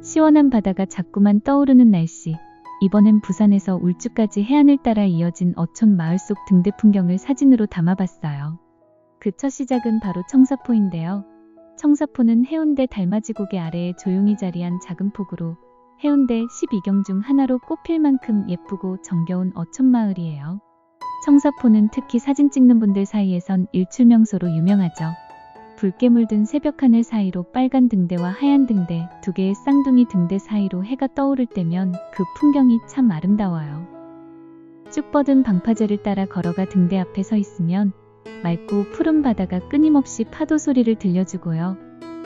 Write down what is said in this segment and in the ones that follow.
시원한 바다가 자꾸만 떠오르는 날씨. 이번엔 부산에서 울주까지 해안을 따라 이어진 어촌 마을 속 등대 풍경을 사진으로 담아봤어요. 그 첫 시작은 바로 청사포인데요. 청사포는 해운대 달맞이고개 아래에 조용히 자리한 작은 폭으로 해운대 12경 중 하나로 꼽힐 만큼 예쁘고 정겨운 어촌 마을이에요. 청사포는 특히 사진 찍는 분들 사이에선 일출명소로 유명하죠. 붉게 물든 새벽 하늘 사이로 빨간 등대와 하얀 등대, 두 개의 쌍둥이 등대 사이로 해가 떠오를 때면 그 풍경이 참 아름다워요. 쭉 뻗은 방파제를 따라 걸어가 등대 앞에 서 있으면 맑고 푸른 바다가 끊임없이 파도 소리를 들려주고요.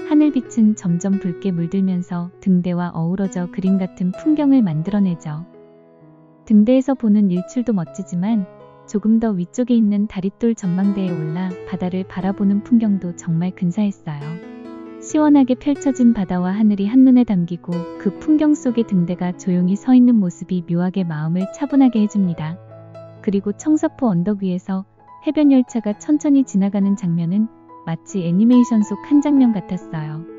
하늘빛은 점점 붉게 물들면서 등대와 어우러져 그림 같은 풍경을 만들어내죠. 등대에서 보는 일출도 멋지지만 조금 더 위쪽에 있는 다릿돌 전망대에 올라 바다를 바라보는 풍경도 정말 근사했어요. 시원하게 펼쳐진 바다와 하늘이 한눈에 담기고 그 풍경 속에 등대가 조용히 서 있는 모습이 묘하게 마음을 차분하게 해줍니다. 그리고 청사포 언덕 위에서 해변 열차가 천천히 지나가는 장면은 마치 애니메이션 속 한 장면 같았어요.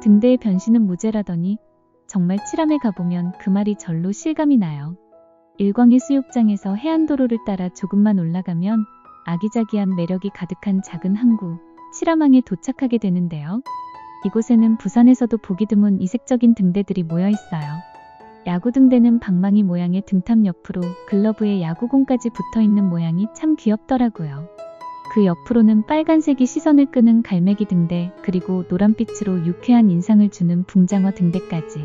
등대의 변신은 무죄라더니 정말 칠암에 가보면 그 말이 절로 실감이 나요. 일광의 수욕장에서 해안도로를 따라 조금만 올라가면 아기자기한 매력이 가득한 작은 항구, 칠암항에 도착하게 되는데요. 이곳에는 부산에서도 보기 드문 이색적인 등대들이 모여 있어요. 야구 등대는 방망이 모양의 등탑 옆으로 글러브에 야구공까지 붙어있는 모양이 참 귀엽더라고요. 그 옆으로는 빨간색이 시선을 끄는 갈매기 등대, 그리고 노란빛으로 유쾌한 인상을 주는 붕장어 등대까지.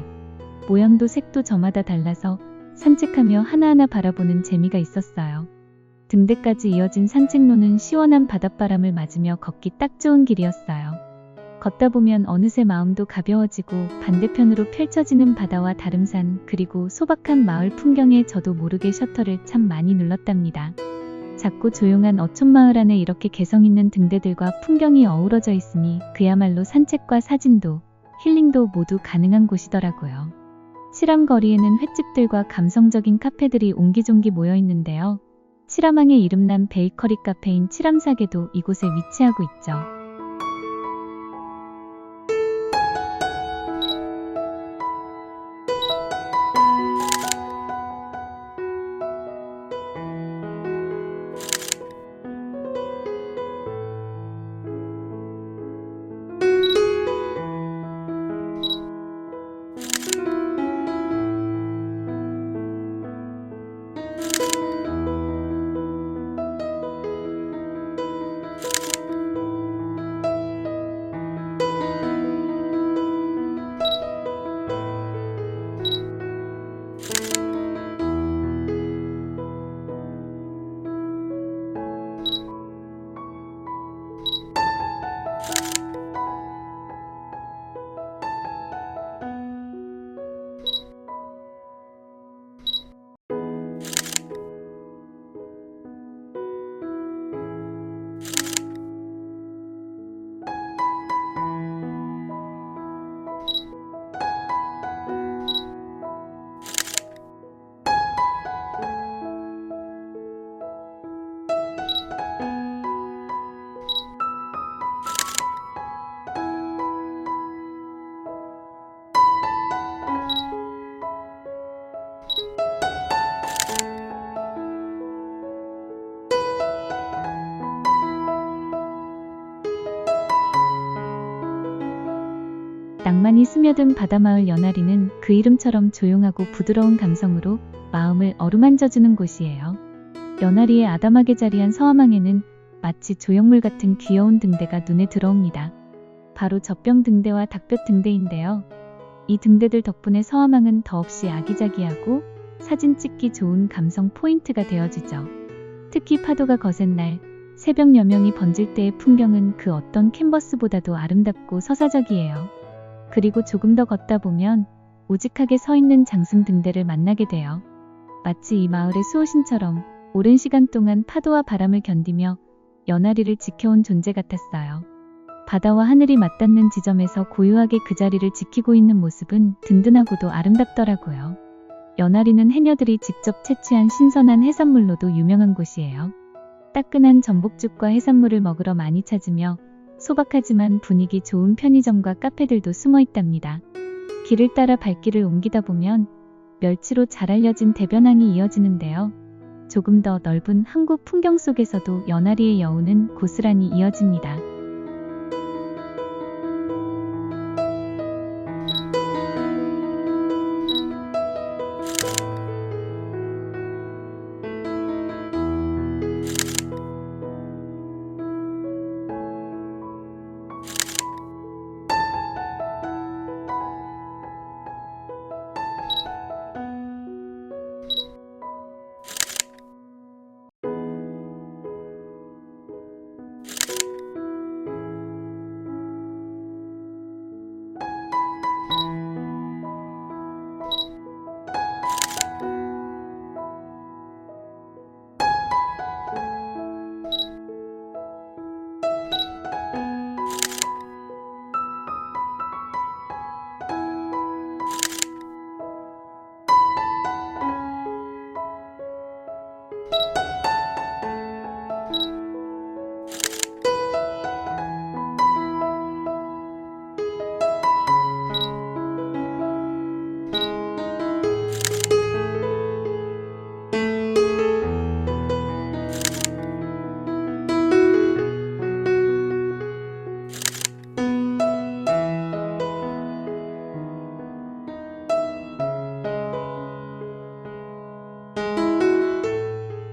모양도 색도 저마다 달라서 산책하며 하나하나 바라보는 재미가 있었어요. 등대까지 이어진 산책로는 시원한 바닷바람을 맞으며 걷기 딱 좋은 길이었어요. 걷다 보면 어느새 마음도 가벼워지고 반대편으로 펼쳐지는 바다와 다름산, 그리고 소박한 마을 풍경에 저도 모르게 셔터를 참 많이 눌렀답니다. 작고 조용한 어촌마을 안에 이렇게 개성있는 등대들과 풍경이 어우러져 있으니 그야말로 산책과 사진도, 힐링도 모두 가능한 곳이더라고요. 칠암 거리에는 횟집들과 감성적인 카페들이 옹기종기 모여 있는데요. 칠암항의 이름난 베이커리 카페인 칠암사계도 이곳에 위치하고 있죠. 낭만이 스며든 바다마을 연아리는 그 이름처럼 조용하고 부드러운 감성으로 마음을 어루만져주는 곳이에요. 연아리의 아담하게 자리한 서화망에는 마치 조형물 같은 귀여운 등대가 눈에 들어옵니다. 바로 젖병 등대와 닭볕 등대인데요. 이 등대들 덕분에 서화망은 더없이 아기자기하고 사진 찍기 좋은 감성 포인트가 되어주죠. 특히 파도가 거센 날, 새벽 여명이 번질 때의 풍경은 그 어떤 캔버스보다도 아름답고 서사적이에요. 그리고 조금 더 걷다 보면 우직하게 서 있는 장승 등대를 만나게 돼요. 마치 이 마을의 수호신처럼 오랜 시간 동안 파도와 바람을 견디며 연아리를 지켜온 존재 같았어요. 바다와 하늘이 맞닿는 지점에서 고요하게 그 자리를 지키고 있는 모습은 든든하고도 아름답더라고요. 연아리는 해녀들이 직접 채취한 신선한 해산물로도 유명한 곳이에요. 따끈한 전복죽과 해산물을 먹으러 많이 찾으며 소박하지만 분위기 좋은 편의점과 카페들도 숨어 있답니다. 길을 따라 발길을 옮기다 보면 멸치로 잘 알려진 대변항이 이어지는데요. 조금 더 넓은 한국 풍경 속에서도 연아리의 여운은 고스란히 이어집니다.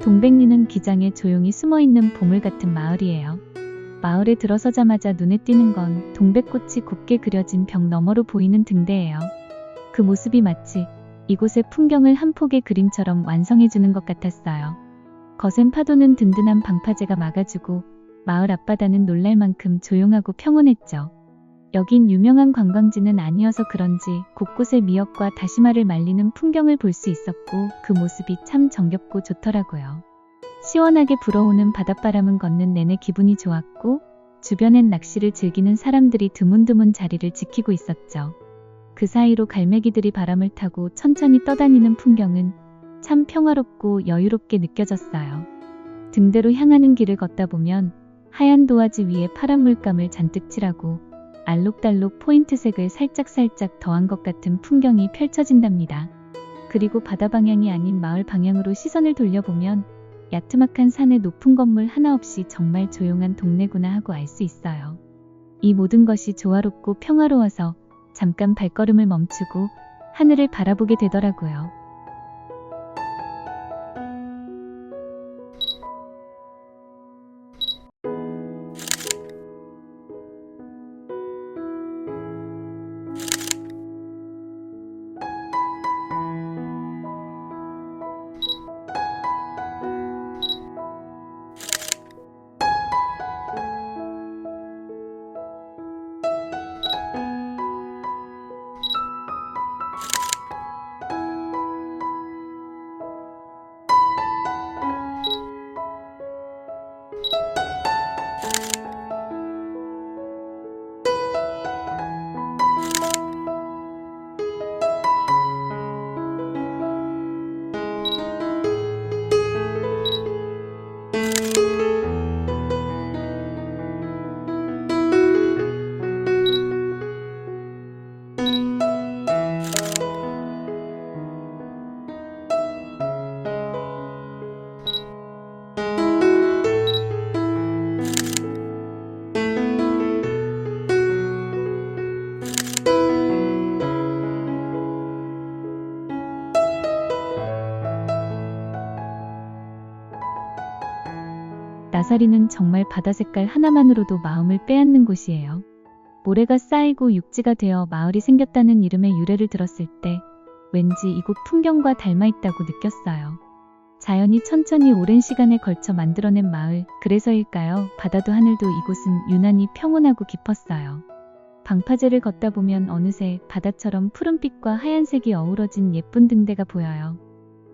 동백리는 기장에 조용히 숨어있는 보물 같은 마을이에요. 마을에 들어서자마자 눈에 띄는 건 동백꽃이 곱게 그려진 벽 너머로 보이는 등대예요. 그 모습이 마치 이곳의 풍경을 한 폭의 그림처럼 완성해주는 것 같았어요. 거센 파도는 든든한 방파제가 막아주고 마을 앞바다는 놀랄 만큼 조용하고 평온했죠. 여긴 유명한 관광지는 아니어서 그런지 곳곳에 미역과 다시마를 말리는 풍경을 볼 수 있었고 그 모습이 참 정겹고 좋더라고요. 시원하게 불어오는 바닷바람은 걷는 내내 기분이 좋았고 주변엔 낚시를 즐기는 사람들이 드문드문 자리를 지키고 있었죠. 그 사이로 갈매기들이 바람을 타고 천천히 떠다니는 풍경은 참 평화롭고 여유롭게 느껴졌어요. 등대로 향하는 길을 걷다 보면 하얀 도화지 위에 파란 물감을 잔뜩 칠하고 알록달록 포인트색을 살짝살짝 더한 것 같은 풍경이 펼쳐진답니다. 그리고 바다 방향이 아닌 마을 방향으로 시선을 돌려보면 야트막한 산의 높은 건물 하나 없이 정말 조용한 동네구나 하고 알 수 있어요. 이 모든 것이 조화롭고 평화로워서 잠깐 발걸음을 멈추고 하늘을 바라보게 되더라고요. 저사리는 정말 바다 색깔 하나만으로도 마음을 빼앗는 곳이에요. 모래가 쌓이고 육지가 되어 마을이 생겼다는 이름의 유래를 들었을 때 왠지 이곳 풍경과 닮아 있다고 느꼈어요. 자연이 천천히 오랜 시간에 걸쳐 만들어낸 마을, 그래서일까요? 바다도 하늘도 이곳은 유난히 평온하고 깊었어요. 방파제를 걷다 보면 어느새 바다처럼 푸른빛과 하얀색이 어우러진 예쁜 등대가 보여요.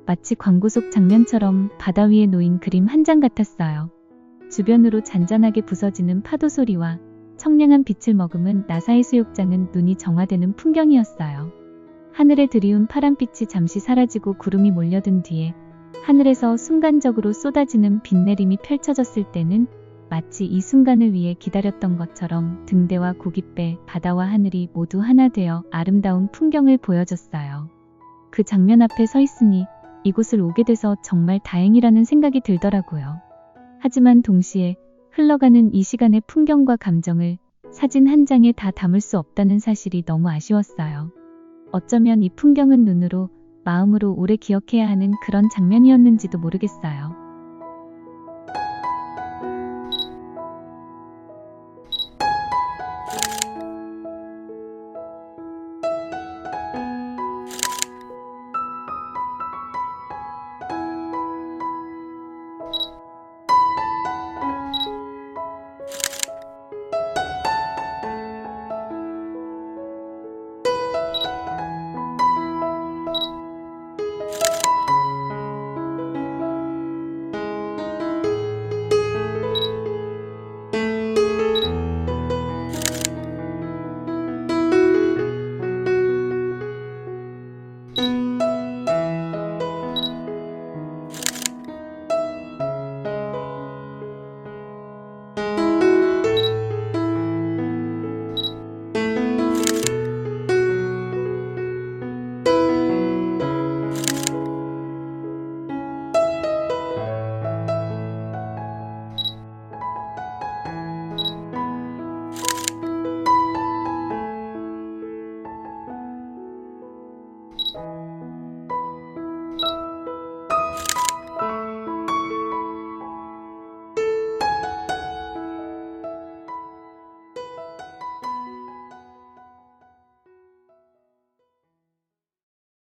마치 광고 속 장면처럼 바다 위에 놓인 그림 한 장 같았어요. 주변으로 잔잔하게 부서지는 파도 소리와 청량한 빛을 머금은 나사의 수욕장은 눈이 정화되는 풍경이었어요. 하늘에 드리운 파란빛이 잠시 사라지고 구름이 몰려든 뒤에 하늘에서 순간적으로 쏟아지는 빛내림이 펼쳐졌을 때는 마치 이 순간을 위해 기다렸던 것처럼 등대와 고깃배, 바다와 하늘이 모두 하나 되어 아름다운 풍경을 보여줬어요. 그 장면 앞에 서 있으니 이곳을 오게 돼서 정말 다행이라는 생각이 들더라고요. 하지만 동시에 흘러가는 이 시간의 풍경과 감정을 사진 한 장에 다 담을 수 없다는 사실이 너무 아쉬웠어요. 어쩌면 이 풍경은 눈으로, 마음으로 오래 기억해야 하는 그런 장면이었는지도 모르겠어요.